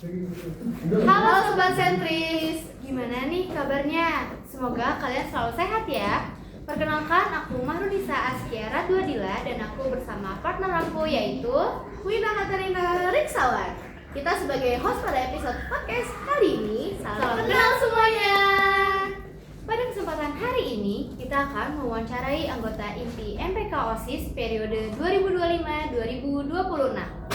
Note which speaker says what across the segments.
Speaker 1: Halo Sobat Sentris, gimana nih kabarnya? Semoga kalian selalu sehat ya. Perkenalkan, aku Mahrunisa Askia Radwadila dan aku bersama partner aku yaitu Wina Katarina Riksawan. Kita sebagai host pada episode podcast kali ini, salam kenal semuanya. Pada kesempatan hari ini, kita akan mewawancarai anggota inti MPK OSIS periode 2025-2026.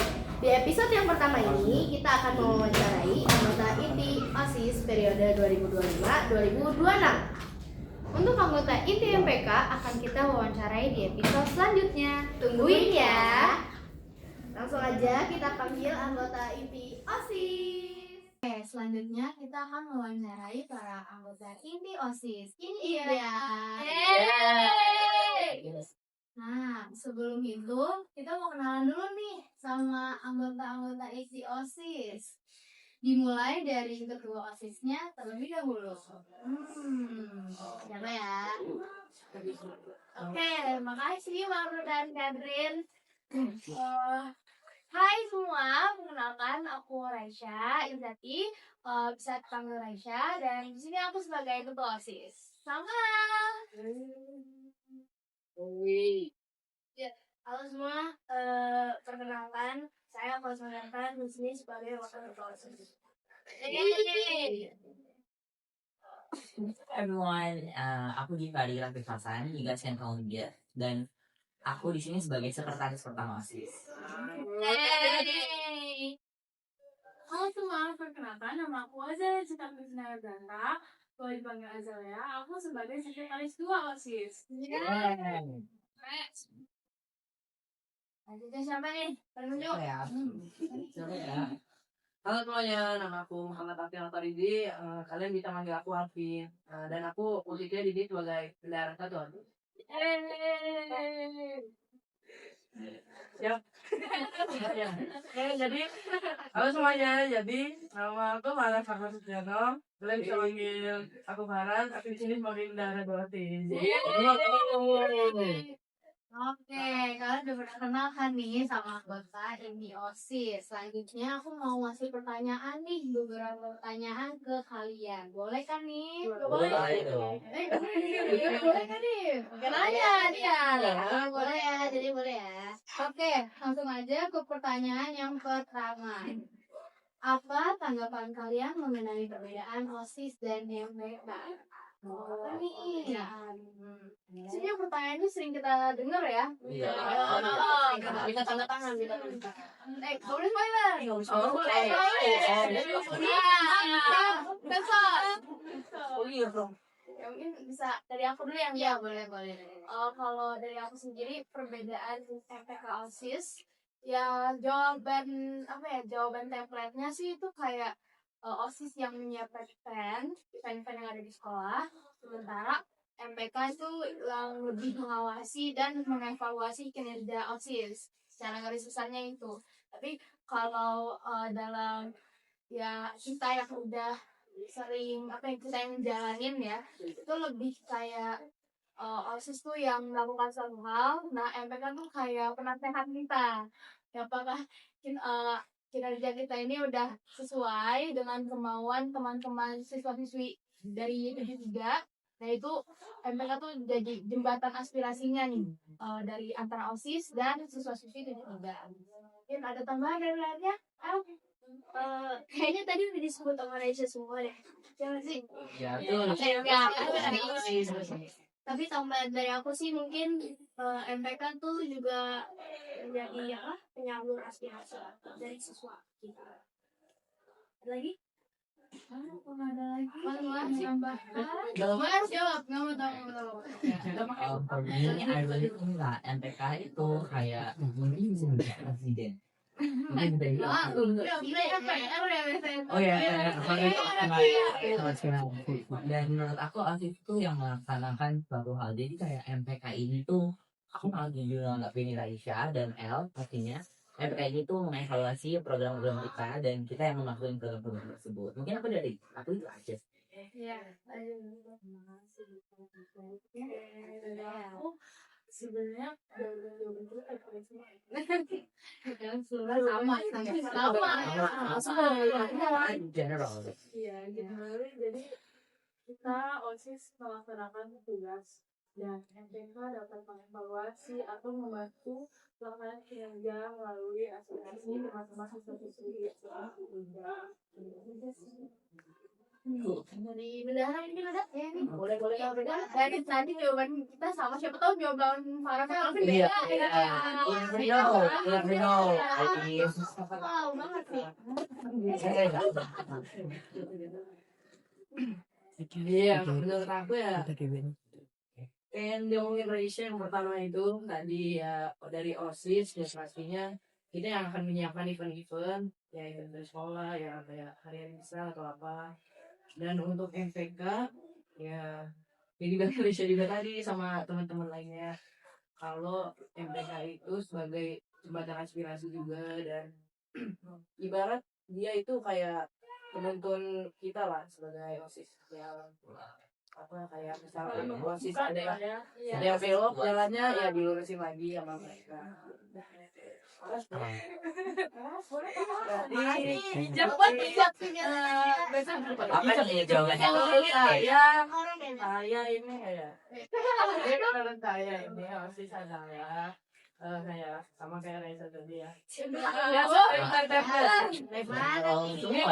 Speaker 1: Di episode yang pertama ini, kita akan mewawancarai anggota inti OSIS periode 2025-2026. Untuk anggota inti MPK akan kita wawancarai di episode selanjutnya. Tungguin ya. Langsung aja kita panggil anggota inti OSIS. Oke, selanjutnya kita akan mewawancarai para anggota inti OSIS. Ini dia. Nah, sebelum itu kita mau kenalan dulu nih sama anggota-anggota inti OSIS. Dimulai dari ketua OSISnya terlebih dahulu. Siapa ya? Oke, makasih Maru dan Kadrin. Hai semua, perkenalkan aku Raisya Izzati, bisa dipanggil Raisya, dan di sini aku sebagai ketua OSIS. Sama. Ya, halo semua, perkenalkan saya Kosmetan di sini sebagai wakil ketua OSIS.
Speaker 2: Everyone, aku Givari Raffi Hasan, you guys can call me Gia, dan aku di sini sebagai sekretaris pertama OSIS.
Speaker 3: Halo semua, perkenalkan nama aku Azalea Cita Krisna Ganda. Boleh dipanggil Azalea, aku sebagai sekretaris 2 OSIS.
Speaker 1: Lanjutnya siapa nih? Penunjuk.
Speaker 2: Coba ya.
Speaker 4: Halo semuanya, nama aku Muhammad Alvin Alfaridi. Kalian bisa manggil aku Alvin. Dan aku posisinya di sini sebagai bendahara satu. Siap. Jadi, halo semuanya. Jadi, nama aku Farhan Farhan Sutriano. Kalian bisa manggil aku Farhan. Aku di sini sebagai bendahara Dosis.
Speaker 1: Oke, kalian udah pernah kenal kan nih sama anggota inti OSIS. Selanjutnya aku mau ngasih pertanyaan nih, beberapa pertanyaan ke kalian. Boleh kan nih?
Speaker 2: Boleh dong.
Speaker 1: Boleh kan nih? Bukan aja dia. Boleh ya, jadi boleh ya. Oke, langsung aja ke pertanyaan yang pertama. Apa tanggapan kalian mengenai perbedaan OSIS dan MPK? Nih. Sebenarnya pertanyaan ini sering kita dengar ya.
Speaker 2: Iya.
Speaker 4: Minta tanda tangan, minta tanda tangan.
Speaker 1: Boleh spoiler?
Speaker 4: Boleh. Oh iya dong.
Speaker 1: Ya, mungkin bisa dari aku dulu yang ya boleh. Kalau dari aku sendiri perbedaan MPK OSIS ya jawaban template-nya sih itu kayak OSIS yang menyiapkan event yang ada di sekolah, sementara MPK itu yang lebih mengawasi dan mengevaluasi kinerja OSIS. Secara garis besarnya itu. Tapi kalau dalam ya kita yang udah sering kita yang jalanin ya, itu lebih kayak OSIS tuh yang melakukan suatu hal, nah MPK tuh kayak penasehat kita. Ya, apakah kinerja kita ini udah sesuai dengan kemauan teman-teman siswa-siswi dari 73. Nah itu MPK tuh jadi jembatan aspirasinya nih dari antara OSIS dan siswa-siswi 73. Mungkin ada tambahan dari lainnya? Kayaknya tadi udah disebut sama Raisya semua deh. Jangan sih.
Speaker 2: Ya,
Speaker 1: Tapi tambahan dari aku sih mungkin MPK tuh juga menjadi penyalur aspirasi dari siswa gitu. Ada lagi? Nggak ada lagi. Mas tambah. Mas jawab, nggak mau tahu.
Speaker 2: For me, I really think that MPK itu kayak presiden.
Speaker 4: Oh ya.
Speaker 2: Dan menurut aku OSIS itu yang melaksanakan suatu hal. Jadi kayak MPK ini tuh aku malah jujur nggak pilih Raisya dan L pastinya. MPK ini tuh mengevaluasi program-program kita dan kita yang melakukan program-program tersebut. Mungkin aku itu aja.
Speaker 1: Iya.
Speaker 3: sebenarnya jawaban itu paling semua.
Speaker 1: sama
Speaker 2: General.
Speaker 3: Iya, jadi kita OSIS melaksanakan tugas dan MPK dapat mengevaluasi atau membantu pelaksanaan kinerja melalui aspirasi teman-teman siswa-siswi juga.
Speaker 1: dari bendahara ini ada ya nih.
Speaker 2: Boleh.
Speaker 1: Dari tadi jawaban kita sama, siapa tahu jawaban Farah kan
Speaker 2: Iya.
Speaker 1: beda.
Speaker 2: Never know.
Speaker 1: Wow banget sih.
Speaker 4: Iya, menurut aku ya yang diomongin Raisya yang pertama itu tadi ya dari OSIS ya pastinya kita yang akan menyiapkan event-event ya event dari sekolah ya kayak harian misal atau apa. Dan untuk MPK ya ini dari Raisya juga tadi sama teman-teman lainnya kalau MPK itu sebagai jembatan aspirasi juga dan ibarat dia itu kayak penuntun kita lah sebagai OSIS yang apa kayak misalnya OSIS ada yang belok jalannya ya dilurusin lagi sama mereka.
Speaker 1: Jawaban bijaknya.
Speaker 2: Apa nih jawabannya?
Speaker 4: Saya ini kayak menurut saya ini OSIS adalah kayak sama kayak Raisa tadi ya.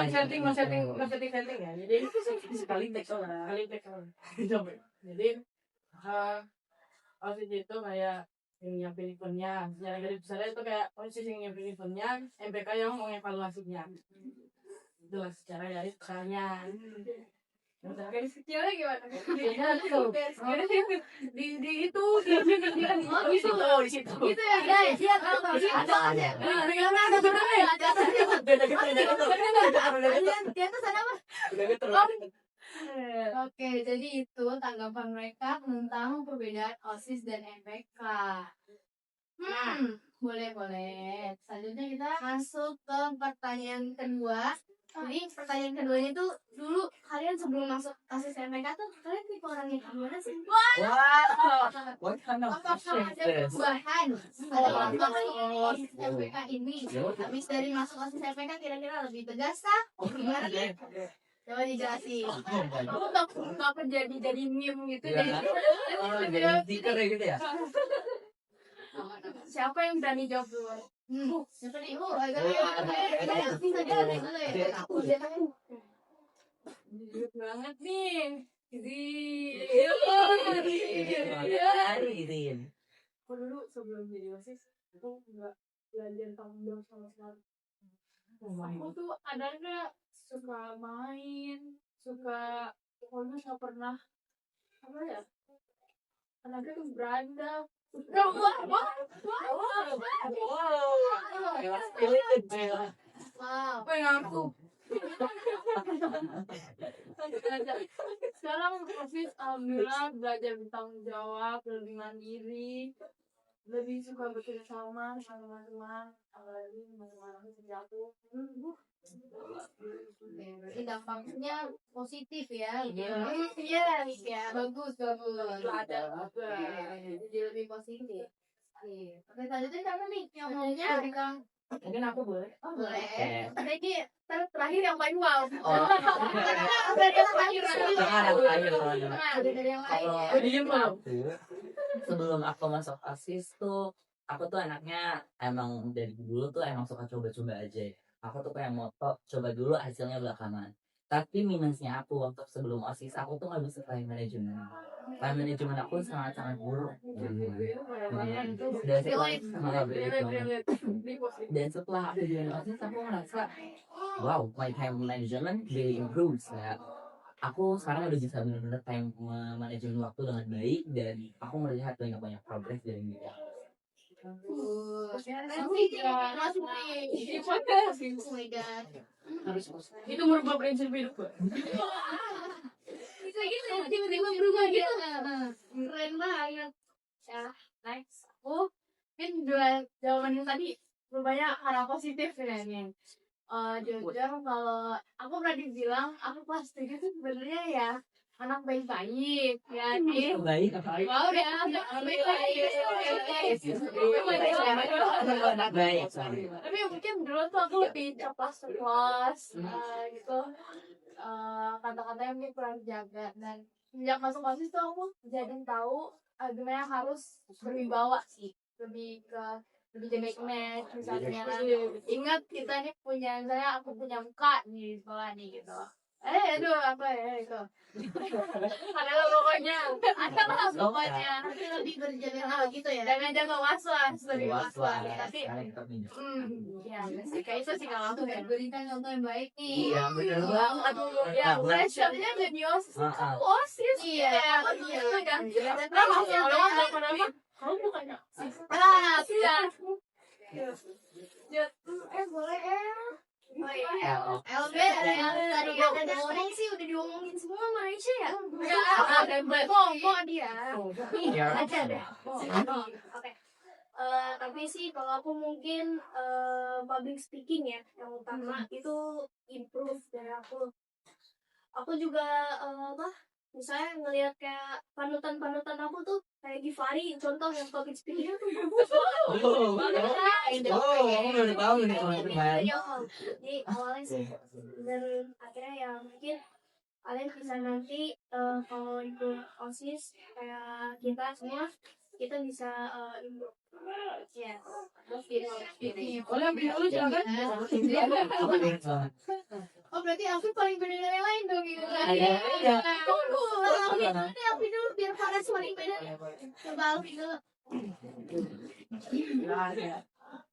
Speaker 4: Setting ya. Jadi sekali teks Jadi OSIS itu kayak yang nyiapin eventnya. Secara garis besarnya itu kayak OSIS yang nyiapin eventnya, MPK yang mengevaluasinya. Itulah secara garis besarnya.
Speaker 1: Garis kecilnya gimana?
Speaker 4: Di situ.
Speaker 1: Itu ya guys, ya kalau ada aja. Dia tuh sana apa? Oke, jadi itu tanggapan mereka tentang perbedaan OSIS dan MPK. Boleh. Selanjutnya kita masuk ke pertanyaan kedua. Jadi pertanyaan keduanya itu dulu kalian sebelum masuk OSIS MPK tuh kalian tipe orang yang gimana sih?
Speaker 2: What kind of
Speaker 1: Apakah ada perubahan OSIS MPK ini? Habis dari masuk OSIS MPK kira-kira lebih tegas kah? Gimana nih? Coba dijelasin. Aku nggak kerja jadi meme gitu
Speaker 2: Jadi stiker gitu ya?
Speaker 1: Siapa yang berani jawab duluan? Siapa nih?
Speaker 3: Jujur banget nih. Aku dulu sebelum jadi OSIS aku nggak belajar tanggung jawab sama sekali. Aku tuh adanya suka main, pokoknya nggak pernah apa ya? Anaknya tuh beranda.
Speaker 1: Wow.
Speaker 3: Apa yang aku? Sekarang OSIS alhamdulillah belajar bertanggung jawab, lebih mandiri, lebih suka bekerja sama teman-teman, apalagi teman-teman aku sejak aku.
Speaker 1: Berarti dampaknya positif ya. Iya, bagus.
Speaker 3: Ada
Speaker 1: Jadi lebih positif. Oke, selanjutnya kamu nih yang maunya tentang
Speaker 4: Mungkin aku boleh.
Speaker 1: boleh. Ini terakhir yang paling wow.
Speaker 2: Oh.
Speaker 1: Dari yang terakhir. Dari yang lain ya.
Speaker 4: Diem loh.
Speaker 2: Sebelum aku masuk OSIS tuh, aku tuh anaknya emang dari dulu tuh emang suka coba-coba aja ya. Aku tuh kayak moto coba dulu hasilnya belakangan. Tapi minusnya aku waktu sebelum OSIS aku tuh nggak bisa time management. Time management aku sangat buruk. Dan setelah aku join OSIS aku ngerasa wow, my time management really improves ya. Aku sekarang udah bisa benar-benar time manajemen waktu dengan baik dan aku melihat banyak progres dari dia.
Speaker 1: Masuk di podcast.
Speaker 4: Itu merubah prinsip hidup gue.
Speaker 1: Bisa gitu ya, tiba-tiba berubah gitu. Keren banget. Ya, next. Aku kan jawaban yang tadi rupanya arah positif ya nih. Jujur kalau aku pernah dibilang aku kelas 3 tuh sebenarnya ya anak baik-baik ya nih.
Speaker 2: Baik.
Speaker 1: Wow deh, anak baik-baik.
Speaker 2: Anak baik.
Speaker 1: Tapi mungkin dulu tuh aku lebih ceplas gitu. Kata-katanya mungkin kurang jaga, dan sejak masuk OSIS tuh aku jadi tahu gimana harus berwibawa sih, lebih jaga image misalnya. Ingat kita nih punya, misalnya aku punya muka nih di sekolah nih gitu. Aduh apa ya itu. Adalah pokoknya. Adalah pokoknya. Tapi lebih berjaga gitu ya. Jangan jaga was-was, lebih was-was. Tapi ya kayak itu sih kalau aku ya. Berikan contoh yang baik nih.
Speaker 2: Iya, bener banget.
Speaker 1: Ya, pressure-nya jadi OSIS. Kamu OSIS. Iya. Itu kan. Nah, maksudnya kenapa? Kamu bukannya OSIS. Iya. Boleh LB tadi ada orang sih udah diomongin semua Malaysia ya. Ada ngomong dia. Aja deh. Oke. Tapi sih kalau aku mungkin public speaking ya yang utama itu improve dari aku. Aku juga misalnya ngelihat kayak panutan aku tuh kayak Givari, contoh yang public speaking tuh bagus banget.
Speaker 2: Kamu udah tahu nih kalau itu baik.
Speaker 1: Jadi awalnya sih, dan akhirnya ya mungkin kalian bisa nanti kalau ikut OSIS kayak kita semua, kita bisa improve. Ya,
Speaker 4: Boleh ambil dulu silakan.
Speaker 1: oh berarti aku paling beda dari lain dong gitu kan?
Speaker 2: Iya.
Speaker 1: Nanti aku dulu biar Faras paling beda. Coba Alfi dulu.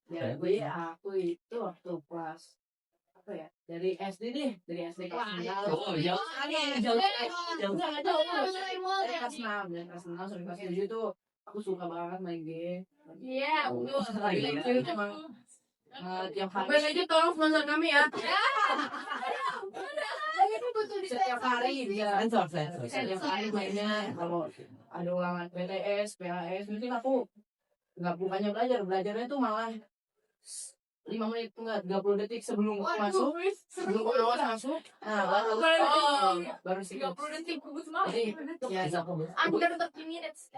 Speaker 4: Jadi aku itu waktu kelas apa ya, dari SD deh, dari SD kelas 6.
Speaker 2: Jauh.
Speaker 4: Kelas 6 dan kelas 6 sampai kelas 7 tuh aku suka banget main game.
Speaker 1: Iya, betul.
Speaker 4: Itu emang tiap hari aja tolong sponsor kami ya. Setiap hari dia setiap hari mainnya, kalau ada ulangan PTS, PHS, mungkin aku nggak bukannya belajarnya tuh malah 5 menit enggak 30 detik sebelum masuk, sebelum pengawas masuk, baru sih
Speaker 1: 30 detik bagus banget.
Speaker 4: jadi ya
Speaker 1: Under 30 minutes.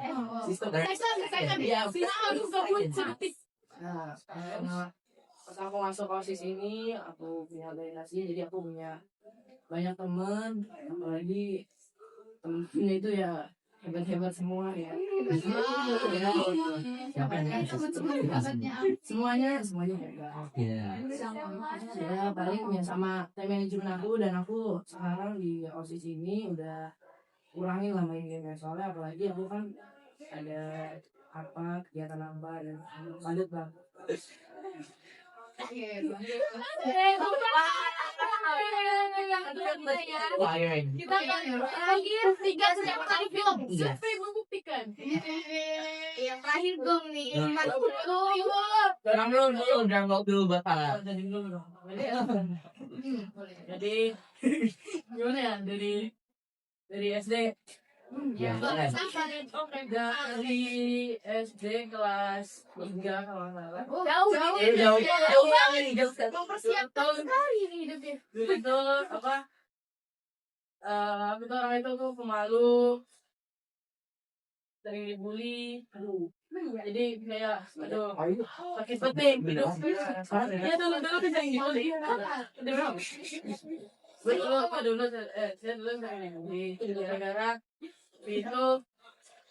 Speaker 4: sistem
Speaker 1: Saya harus detik.
Speaker 4: Nah, pas aku masuk OSIS ini aku punya organisasi, jadi aku punya banyak teman, apalagi temen-temennya itu ya hebat-hebat semua ya. Semuanya hebat. Ya paling ya sama time manajemen aku, dan aku sekarang di OSIS ini udah kurangin lah main game, soalnya apalagi aku kan ada kegiatan apa dan padat bang.
Speaker 1: Kita terakhir 3 setiap kali film. Survei membuktikan. Yang terakhir gong nih.
Speaker 2: Jangan dulu bakal.
Speaker 4: Jadi gimana ya, dari SD
Speaker 2: Ya,
Speaker 4: dari SD kelas 3 kalau nggak salah.
Speaker 1: Jauh mempersiapkan sekali nih hidupnya.
Speaker 4: Dulu itu apa? Aku tuh orang itu tuh pemalu, sering dibully. Jadi kayak sakit peting. Ya dulu sering dibully. Dulu saya sering dibully.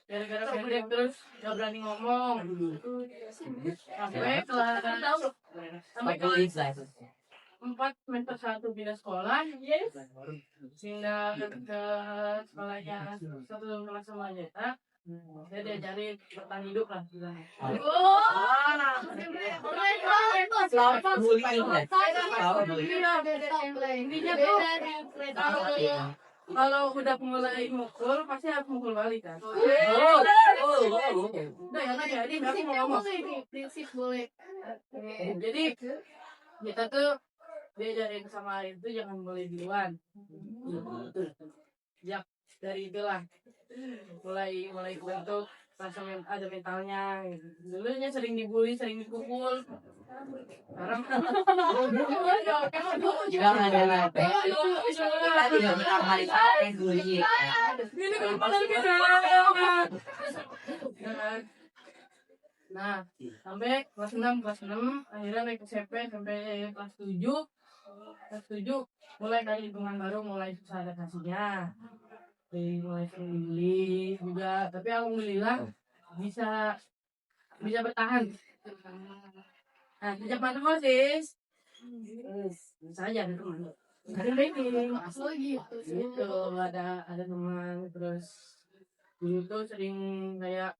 Speaker 4: Gara-gara pendek terus gak berani ngomong. Sampai kelas 4 semester 1 pindah sekolah, pindah ke sekolahnya satu kelas sama Jeta. Saya diajarin bertahan hidup lah. Kalau udah mulai mukul pasti harus mukul balik kan. Jadi aku mau ngomong.
Speaker 1: Prinsip boleh.
Speaker 4: Jadi kita tuh diajarin sama itu jangan boleh duluan. Ya dari itulah mulai bentuk rasa ada mentalnya. Dulunya sering dibully, sering dipukul. Sekarang
Speaker 2: Jangan ada
Speaker 4: Ini nah, sampai kelas 6 akhirnya naik ke SMP sampai kelas 7 mulai kali hitungan baru, mulai susah adaptasinya, mulai sering dibully juga, tapi alhamdulillah bisa bertahan. Nah, sejak masuk OSIS bisa aja ada teman, ada ranking gitu, ada teman. Terus dulu tuh sering kayak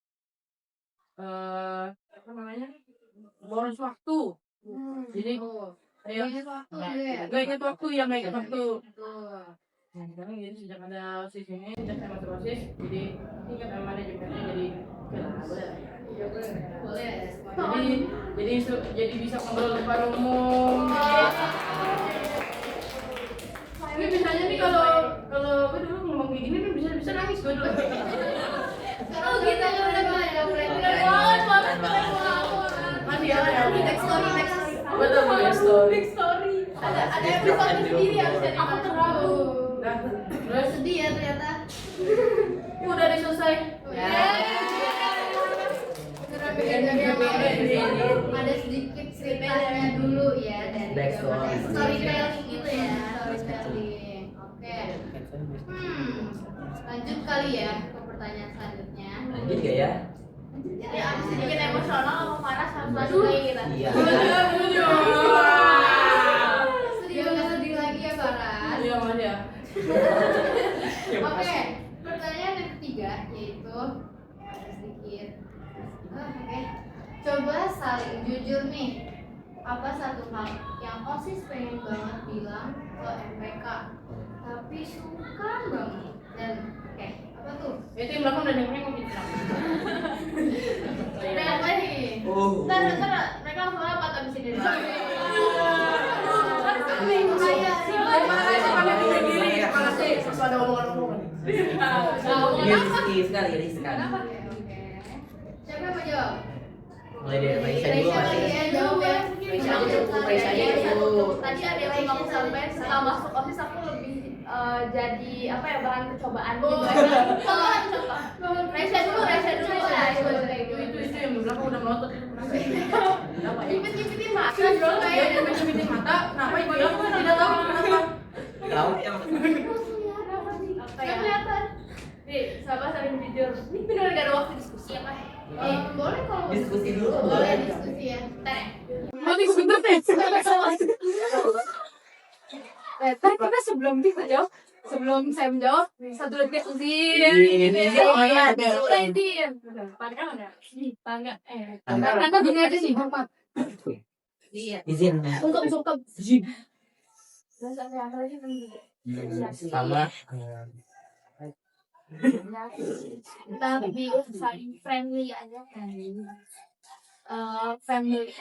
Speaker 4: apa namanya, boros waktu. Jadi kayak gak ingat waktu. Nah, sekarang jadi sejak ada OSIS ini, sejak saya masuk OSIS, jadi ingat sama manajemennya, jadi jadi bisa ngobrol depan umum. Ini biasanya nih kalau gue dulu ngomong kayak gini nih bisa nangis gue dulu.
Speaker 1: Oh gitu udah banget.
Speaker 4: Masih ada ya.
Speaker 1: Next story.
Speaker 4: Betul, next story.
Speaker 1: Ada episode sendiri yang bisa
Speaker 3: Aku terlalu
Speaker 4: Nah, terus
Speaker 1: sedih ya ternyata.
Speaker 4: udah selesai.
Speaker 1: Ada sedikit ceritanya dulu ya dari
Speaker 2: Backstory.
Speaker 1: storytelling gitu ya, storytelling. Oke. Lanjut kali ya ke pertanyaan selanjutnya.
Speaker 2: Lanjut gak ya?
Speaker 1: Jadi aku sedikit emosional sama panas harus langsung kayak kita.
Speaker 2: Iya.
Speaker 1: Sedih lagi ya Paras.
Speaker 4: Iya, Mas ya.
Speaker 1: Oke, pertanyaan yang ketiga yaitu ada sedikit. Oke, coba saling jujur nih. Apa satu hal yang OSIS pengen banget bilang ke MPK, tapi sungkan banget. Dan apa tuh?
Speaker 4: Itu yang belakang udah dengerin kok gitu.
Speaker 1: Udah apa nih? Ntar mereka langsung apa abis ini?
Speaker 2: Risky sekali.
Speaker 1: Oke. Siapa yang mau jawab?
Speaker 2: Mulai dari Raisa dulu
Speaker 1: Raisa
Speaker 2: masih.
Speaker 1: lagi ya, jawab ya.
Speaker 4: Raisa aja dulu.
Speaker 1: Tadi ada yang mau sampai setelah masuk OSIS aku lebih jadi apa ya, bahan percobaan gitu. Contoh. Raisa dulu.
Speaker 4: Itu yang belakang udah melotot. Kenapa ya?
Speaker 1: Nyipit-nyipitin mata dulu kayak.
Speaker 4: Nyipit mata, kenapa ibu aku kan tidak tahu kenapa.
Speaker 2: Tahu ya?
Speaker 1: Nggak kelihatan. Nih, sahabat saling jujur. Ini benar gak ada waktu diskusi apa? Boleh kalau mau
Speaker 2: Diskusi dulu.
Speaker 1: Boleh diskusi ya. Ntar ya.
Speaker 4: Mati sebentar deh.
Speaker 3: Ntar kita sebelum saya menjawab satu detik
Speaker 2: Ini
Speaker 3: Tante gini aja sih, hormat.
Speaker 2: izin.
Speaker 3: Sungkem.
Speaker 2: Sama.
Speaker 3: Tapi saling friendly aja kan. Family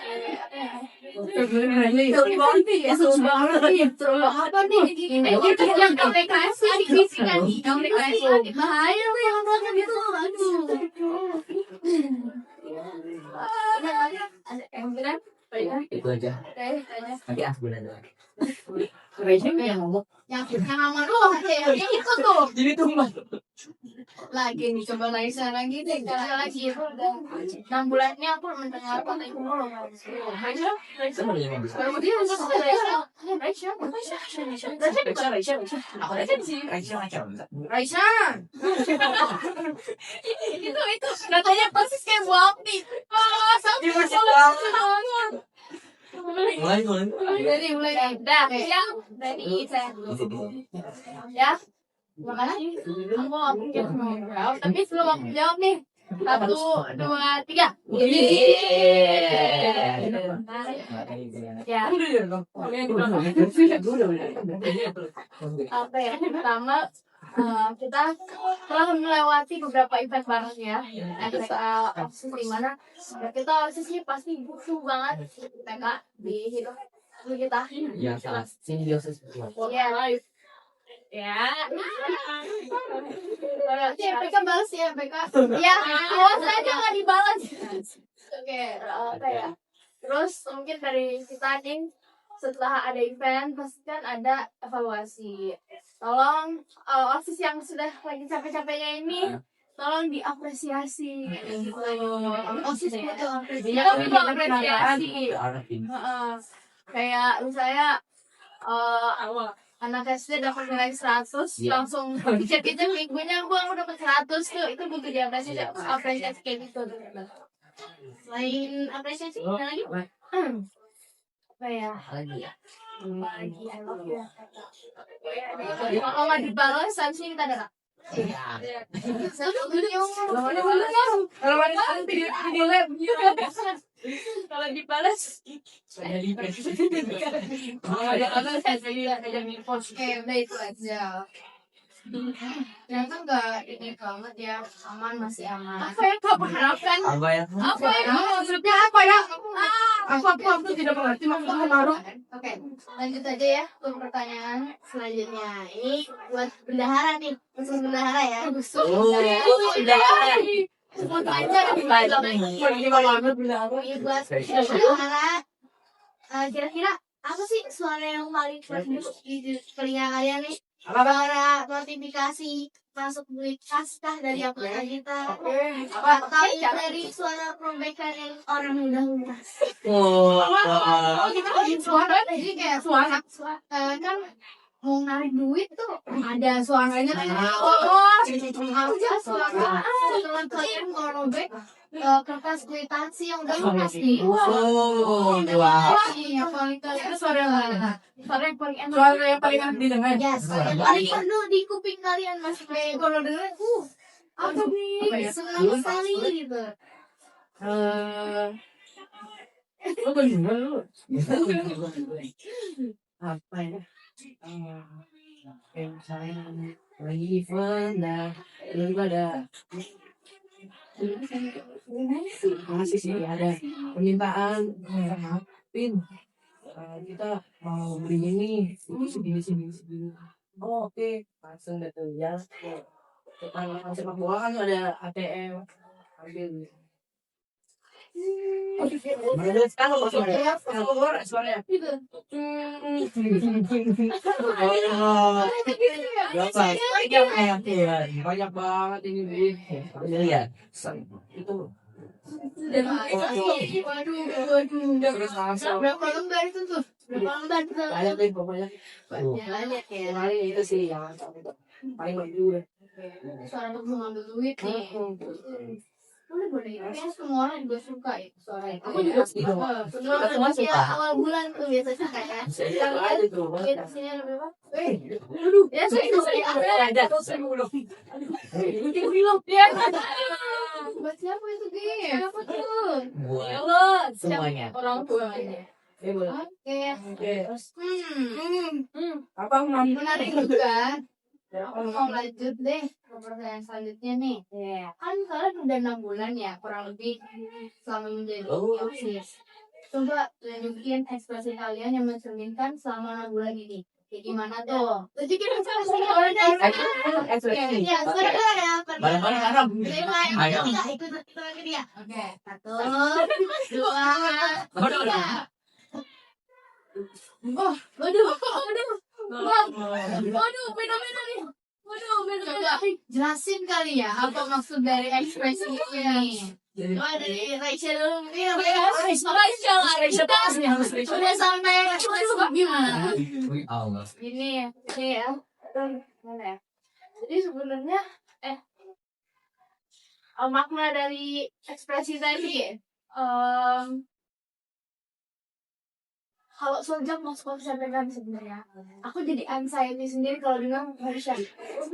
Speaker 3: apa nih? Itu yang KPKS kan bahaya loh yang nonton gitu. Aduh.
Speaker 2: Itu aja. Nanti aku aja.
Speaker 4: Raisa yang ngomong.
Speaker 1: Yang aman yang itu tuh.
Speaker 4: Jadi tumbas.
Speaker 3: Lagi nih coba Raisa lagi deh, karena lagi itu udah 6 bulan ini aku mendengarkan itu mulu.
Speaker 2: Raisa baru 5 bisa.
Speaker 3: Baru dia untuk Raisa.
Speaker 2: Aku Raisa di sini.
Speaker 3: Raisa. Itu katanya persis kayak Bu Ampi. Sampai banget.
Speaker 2: Mulai.
Speaker 3: Dari mulai dah ya dari saya ya makasih aku nggak mungkin mau jawab tapi sebelum aku jawab nih 1, 2, 3 ya apa ya pertama kita telah melewati beberapa event bareng ya MTK OSIS di mana ya kita OSIS ini pasti butuh banget MTK di hidup kita
Speaker 2: Ya salah. Simbiosis.
Speaker 3: ya MPK balas ya MPK ya awas aja nggak dibalas oke apa ya terus mungkin dari kita nih setelah ada event pasti kan ada evaluasi
Speaker 1: tolong OSIS yang sudah lagi capek-capeknya ini tolong diapresiasi gitu. OSIS butuh apresiasi.
Speaker 4: Iya,
Speaker 1: Kita butuh apresiasi.
Speaker 2: Arafin.
Speaker 1: Heeh. Kayak misalnya anak SD dapat nilai 100
Speaker 2: Iya.
Speaker 1: langsung dicek-cek minggunya gua dapat 100 tuh, itu butuh diapresiasi. Apresiasi kayak gitu. Selain apresiasi ada lagi apa ya?
Speaker 2: Lagi ya.
Speaker 1: Lagi I love you. Kalau nggak dibalas habisnya kita ada
Speaker 2: Iya.
Speaker 4: Kalau ada video lab kalau dibalas saya di kalau ada apa saya jadi post.
Speaker 1: Oke, udah itu aja. Ternyata nggak ini banget ya, aman, masih aman. Apa yang kamu harapkan?
Speaker 2: Apa ya?
Speaker 1: Apa ya? Maksudnya apa ya?
Speaker 4: Aku tidak mengerti maksudnya baru.
Speaker 1: Oke, lanjut aja ya ke pertanyaan selanjutnya. Ini buat bendahara nih, khusus bendahara ya.
Speaker 2: Oh, udah.
Speaker 1: Sebut aja
Speaker 4: Ini banget bilang
Speaker 1: Ini buat bendahara. Kira-kira apa sih suara yang paling keras di telinga kalian nih? Suara notifikasi masuk duit kaskah dari aplikasi kita. Atau dari suara perbaikan yang orang udah lunas. Suara jadi kayak suara kan mau narik duit tuh ada suaranya aja suara setelah kalian mau robek kertas kwitansi yang udah lunas nih.
Speaker 2: Wow.
Speaker 1: Iya, paling kalian suara yang mana? Suara yang paling enak.
Speaker 4: suara yang paling enak didengar.
Speaker 1: Ya, suara yang paling penuh di kuping kalian mas. Kayak kalau dengerin, apa nih?
Speaker 4: Apa ya?
Speaker 1: Senang sekali gitu.
Speaker 4: Lu bagaimana lu? Apa ya? Kayak misalnya lagi event dah, lalu ada masih sih ada permintaan pin kita mau beli ini segini. Oh, oke, langsung deh tuh ya. Depan sepak bola kan ada ATM, ambil. Mana sekarang suaranya? Suaranya. Banyak banget ini beli.
Speaker 2: Lihat.
Speaker 4: Itu
Speaker 1: Waduh.
Speaker 4: terus langsung
Speaker 1: Berapa lembar itu tuh? Berapa lembar tuh?
Speaker 4: banyak deh pokoknya.
Speaker 1: Banyak ya.
Speaker 4: Kemarin itu sih yang paling bagus.
Speaker 1: Suara untuk mengambil duit nih. Boleh. Kayaknya semua orang juga suka ya suara itu.
Speaker 4: Aku juga suka.
Speaker 1: Semua
Speaker 2: Semua
Speaker 1: manusia
Speaker 2: suka.
Speaker 1: awal bulan tuh biasa suka ya.
Speaker 4: Saya aja tuh.
Speaker 1: Kita sini lebih apa?
Speaker 4: Aduh.
Speaker 1: Ya saya
Speaker 4: Ada tuh saya belum.
Speaker 1: Buat siapa itu Gi? Siapa tuh?
Speaker 2: Buat
Speaker 1: Allah,
Speaker 2: semuanya.
Speaker 1: orang tua aja.
Speaker 4: Boleh.
Speaker 1: Oke.
Speaker 4: Oke.
Speaker 1: Terus
Speaker 4: Apa mam?
Speaker 1: menarik juga. Aku mau lanjut deh ke pertanyaan selanjutnya nih. Kan kalian udah 6 bulan ya kurang lebih selama menjadi OSIS. Coba tunjukin ekspresi kalian yang mencerminkan selama 6 bulan ini. Kayak gimana tuh? Tunjukin ekspresi kalian.
Speaker 2: Ekspresi.
Speaker 1: Ya, sudah ya.
Speaker 2: Bareng-bareng haram. Ayo.
Speaker 1: Ikut lagi dia. Oke, 1, 2,
Speaker 2: Waduh.
Speaker 1: 3. Oh, waduh. Waduh, beda-beda nih. Waduh, beda-beda. Jelasin kali ya apa maksud dari ekspresi ini. Coba dari Raisya dulu. Iya, Raisya pasti harus Raisya. Udah sampai ekspresi gimana?
Speaker 2: Allah.
Speaker 1: Ini ya. Mana ya? Jadi sebenarnya makna dari ekspresi tadi kalau sejak masuk SMPK sebenarnya aku jadi anxiety sendiri kalau dengar Aisyah.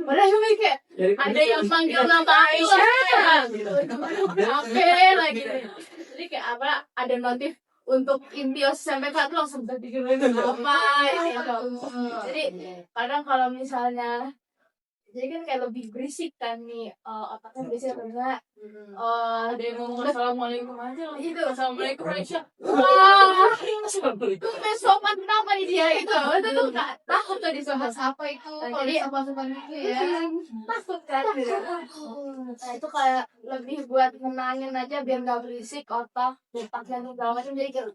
Speaker 1: Padahal gue kayak ada yang panggil nama Aisyah gitu. Oke lagi. Jadi kayak apa ada notif untuk inti SMPK tuh langsung terpikirin apa gitu. Jadi kadang kalau misalnya jadi kan kayak lebih berisik kan nih, otaknya berisik atau enggak.
Speaker 3: Ada yang ngomong assalamualaikum aja loh.
Speaker 1: Itu.
Speaker 3: Assalamualaikum Aisyah.
Speaker 1: Wah, itu sopan kenapa nih dia itu tuh nggak takut tuh disapa itu kalau disapa-sapa gitu ya, takut kan dia. Nah itu kayak lebih buat menangin aja biar nggak berisik otaknya tuh segala macam, jadi kayak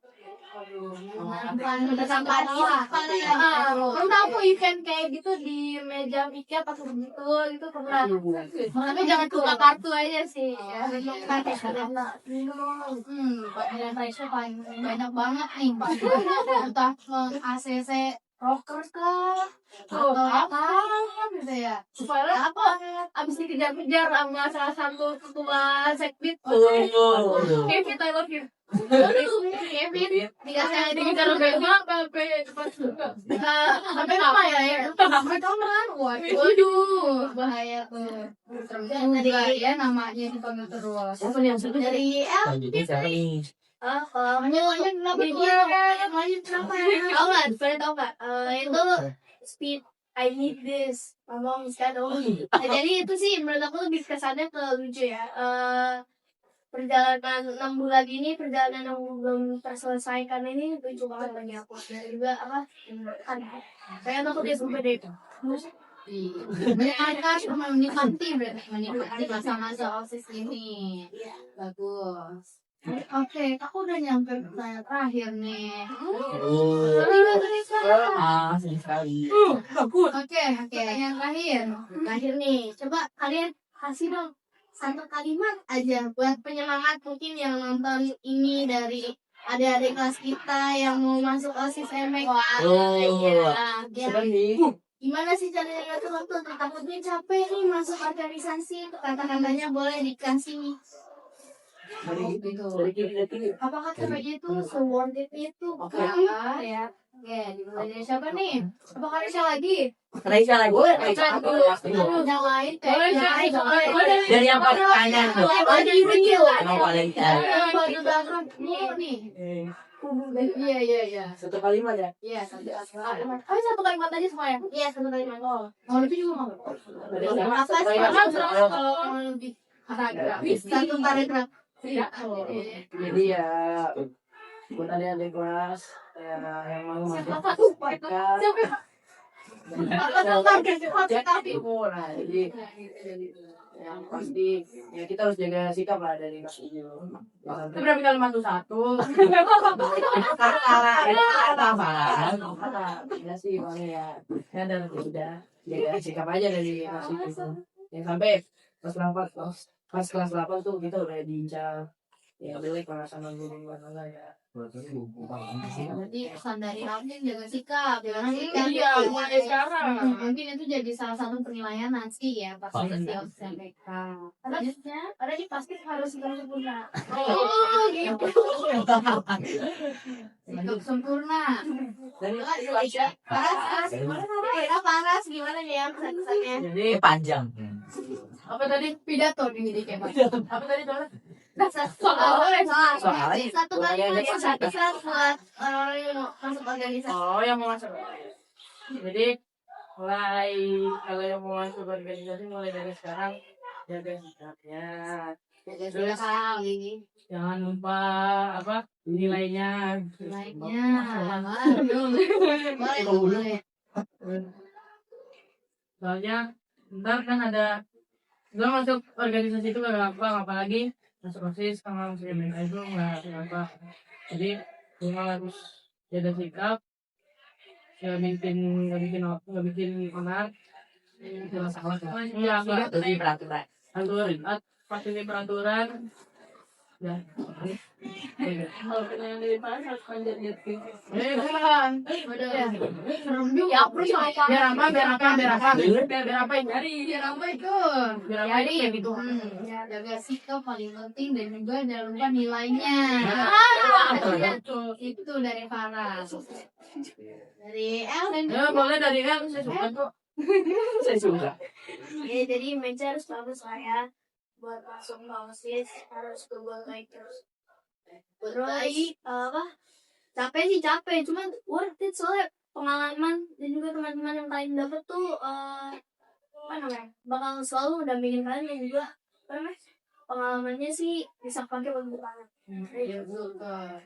Speaker 1: menenangkan lah. Pernah aku event kayak gitu di meja mikir pas begitu gitu pernah. Tapi jangan buka kartu aja sih ya. Banyak banget nih entah ACC rocker kah atau apa gitu ya, supaya apa abis dikejar-kejar sama salah satu ketua sekbid Kevin, I love you. Kevin dikejar bema sampai apa ya sampai kamar. Waduh bahaya tuh. Tadi ya namanya dipanggil terus dari
Speaker 2: Lanjutnya siapa nih?
Speaker 1: namanya tau nggak itu speed I need this my mom is kind of jadi itu sih menurut aku lebih kesannya ke lucu ya. Perjalanan 6 bulan ini, perjalanan yang belum terselesaikan ini lucu banget bagi aku. Dan juga apa kan saya takut dia sampai deh menikmati masa-masa OSIS ini. Bagus. Oke, aku udah nyampe pertanyaan terakhir nih.
Speaker 2: Sedih sekali.
Speaker 1: Oke, yang terakhir nih. Coba kalian kasih dong satu kalimat aja buat penyemangat mungkin yang nonton ini dari adik-adik kelas kita yang mau masuk OSIS MK. Gimana sih caranya ngatur waktu? Takutnya capek nih masuk organisasi. Kata-katanya boleh dikasih. Apakah capeknya itu se-worth it itu? Ya. Oke, dimulai dari siapa nih? Apakah Raisa lagi?
Speaker 2: Raisa lagi.
Speaker 1: Yang lain
Speaker 2: Dari yang paling kanan tuh.
Speaker 1: Iya.
Speaker 4: Satu kalimat ya.
Speaker 1: Iya, satu kalimat. Oh, satu kalimat aja semuanya. Iya, satu kalimat. Oh, lebih juga mau. Kalau lebih satu paragraf.
Speaker 4: Jadi ya buat adik-adik kelas yang mau masuk nah jadi yang pasti ya kita harus jaga sikap lah dari kelas ini.
Speaker 3: Berapa kalimat tuh? Satu.
Speaker 4: Ya sih paling ya dan udah jaga sikap aja dari kelas itu. Yang sampai pas kelas 8 tuh kita udah diincar ya boleh sama guru mana ya.
Speaker 1: Berarti pesan dari Alvin jaga sikap,
Speaker 3: Iya, mulai sekarang.
Speaker 1: Mungkin itu jadi salah satu penilaian nanti ya pas di SMK. Karena ini pasti harus sikap sempurna. Oh, gitu. Sikap sempurna. Paras gimana ya pesan-pesannya?
Speaker 2: Jadi panjang.
Speaker 3: Apa tadi?
Speaker 1: Pidato nih kayak
Speaker 3: Apa tadi soalnya?
Speaker 2: Soalnya
Speaker 1: satu kalimat buat orang-orang yang mau masuk organisasi.
Speaker 3: Oh, yang mau masuk. Jadi kalau yang mau masuk organisasi mulai dari sekarang jaga sikapnya. Terus jangan lupa apa nilainya.
Speaker 1: Boleh.
Speaker 3: Soalnya ntar kan ada masuk organisasi itu gak gampang, apalagi masuk OSIS sama masuk MNK itu gak gampang. Jadi cuma harus jaga sikap, gak bikin onar, jangan salah. Ya,
Speaker 2: Lebih peraturan.
Speaker 3: patuhi peraturan. Ya. Kalau yang dibahas harus panjat gitu.
Speaker 1: Serem juga.
Speaker 3: Biar apa yang nyari?
Speaker 1: Biar apa itu?
Speaker 3: Jadi ya gitu.
Speaker 1: Jaga sikap paling penting dan juga jangan lupa nilainya. Itu dari Farah. Dari El dan
Speaker 3: Ya boleh dari kan saya suka kok.
Speaker 2: Saya suka.
Speaker 1: ya, jadi Meja harus bagus lah ya. Buat masuk ke OSIS harus Google like terus. Terus apa? Capek sih capek, cuman worth it soalnya pengalaman dan juga teman-teman yang paling dapet tuh bakal selalu mendampingin kalian dan juga pengalamannya sih bisa pakai untuk banget.
Speaker 4: Iya betul.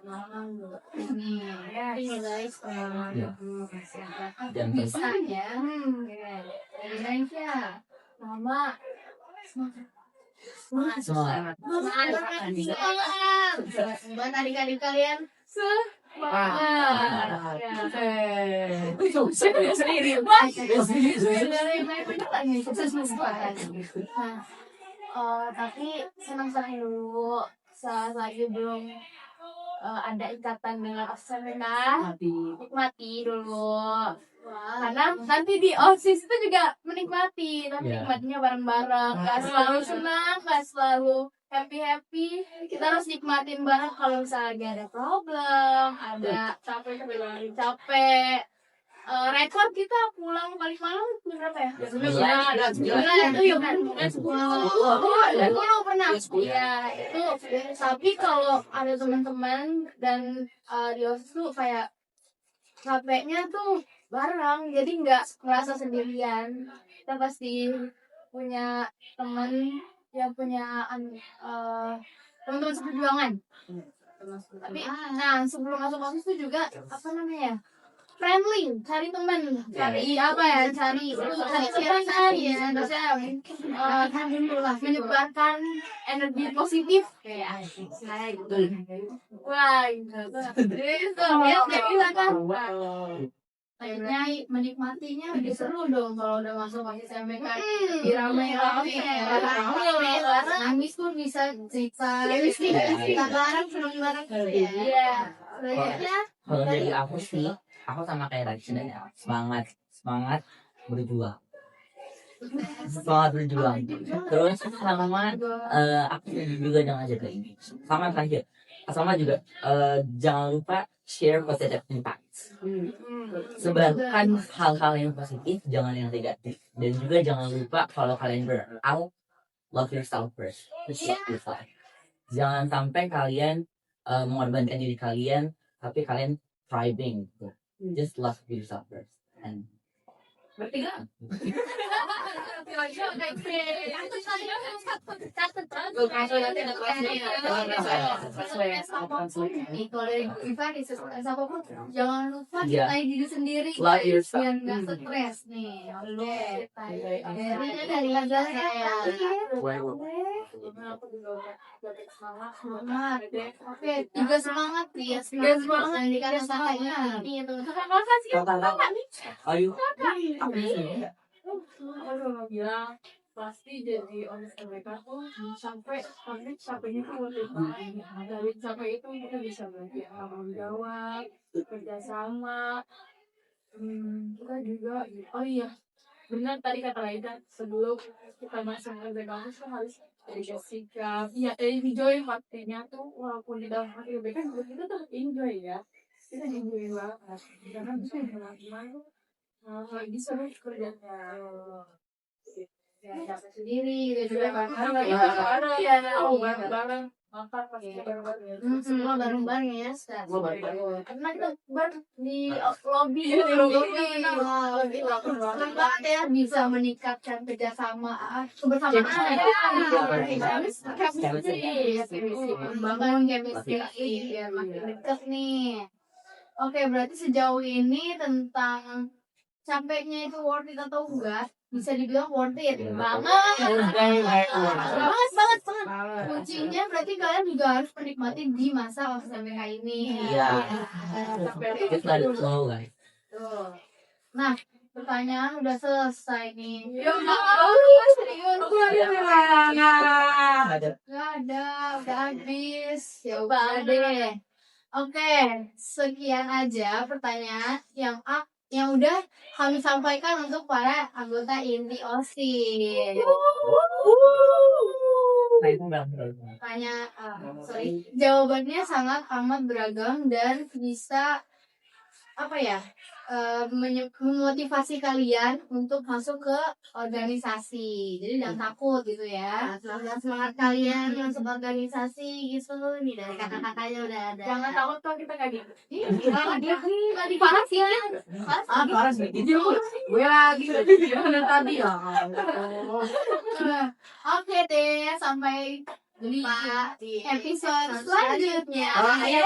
Speaker 4: Pengalaman dulu.
Speaker 1: Ini guys,
Speaker 2: Iya.
Speaker 1: kesehatan
Speaker 2: Dan
Speaker 1: bisa ya. Indonesia, nama semangat.
Speaker 2: semangat.
Speaker 1: Buat adik-adik kalian
Speaker 4: Ah.
Speaker 1: sendiri. Tapi senang-senang dulu saat lagi belum ada ikatan dengan OSIS nikmati dulu. Karena nanti di OSIS itu juga menikmati, tapi
Speaker 2: Iya.
Speaker 1: nikmatinya bareng-bareng. Gak selalu senang, gak selalu happy. Kita harus nikmatin bareng kalau misalnya lagi ada problem, ada capek. Rekor kita pulang balik malam jam berapa ya? Sembilan itu ya kan? Sepuluh pernah. Iya itu. Tapi kalau ada teman-teman dan di OSIS tuh kayak capeknya tuh bareng, jadi nggak merasa sendirian. Kita pasti punya teman yang punya teman-teman seperjuangan. Tapi nah sebelum masuk OSIS tuh juga apa namanya? Friendly, cari teman, cari siapa ya, menyebarkan energi positif kayak wah itu ya kan. Kayaknya menikmatinya lebih seru dong kalau udah masuk OSIS SMPK. Rame-rame, nangis pun bisa cerita bareng, seneng bareng. Iya, selanjutnya
Speaker 2: Kalau dari aku sih, aku sama kayak tadi sebenarnya semangat berjuang. Terus sama aku juga jangan jaga ini. Sama juga jangan lupa share positive impact. Sebarkan hal-hal yang positif, jangan yang negatif. Dan juga jangan lupa kalau kalian burn out, love yourself first. Just love yourself. Jangan sampai kalian mengorbankan diri kalian, tapi kalian thriving. Just love yourself first. And bertiga.
Speaker 1: Jangan lupa cintai diri sendiri
Speaker 2: Love yourself.
Speaker 1: biar nggak stres nih. Dari negara saya. Semangat. Oke, tiga semangat nih ya. Tiga semangat. Yang dikatakan ini
Speaker 2: Ayo.
Speaker 3: Aku mau bilang pasti jadi OSIS SMPK tuh sampai capeknya tuh lebih baik. Dari capek itu kita bisa belajar tanggung jawab, kerjasama. Kita juga, oh iya, benar tadi kata Laida, sebelum kita masuk ke kampus tuh harus jadi sikap. Iya, enjoy waktunya tuh walaupun di dalam hati lebih kan kita tuh enjoy ya. Kita enjoy banget. Karena bisa teman-teman tuh lagi seru kerjanya.
Speaker 1: ya dapat sendiri gitu juga
Speaker 3: Bareng, makan pasti bareng-bareng.
Speaker 1: semua bareng-bareng ya
Speaker 2: Semua bareng-bareng.
Speaker 1: karena kita di lobby senang banget ya bisa meningkatkan kerjasama kebersamaan membangun chemistry biar makin dekat nih. Oke, berarti sejauh ini tentang capeknya itu worth it atau enggak, bisa dibilang worth it banget. Kuncinya berarti kalian juga harus menikmati di masa OSIS SMPK ini.
Speaker 2: Iya. Just let it flow, guys.
Speaker 1: Tuh. Nah, pertanyaan udah selesai nih. Serius. Gak ada, udah habis. Ya udah deh. Oke, sekian aja pertanyaan yang udah kami sampaikan untuk para anggota inti OSIS. Jawabannya sangat amat beragam dan bisa apa ya, memotivasi kalian untuk masuk ke organisasi. Jadi jangan takut gitu ya. Semangat kalian masuk organisasi gitu nih dari kakak-kakaknya udah ada.
Speaker 3: Jangan takut tuh kita kayak gitu.
Speaker 1: Tadi panas ya.
Speaker 4: Parah sih. Gue lagi dari tadi ya.
Speaker 1: Oke deh, sampai jumpa di episode selanjutnya.
Speaker 4: Oh, iya.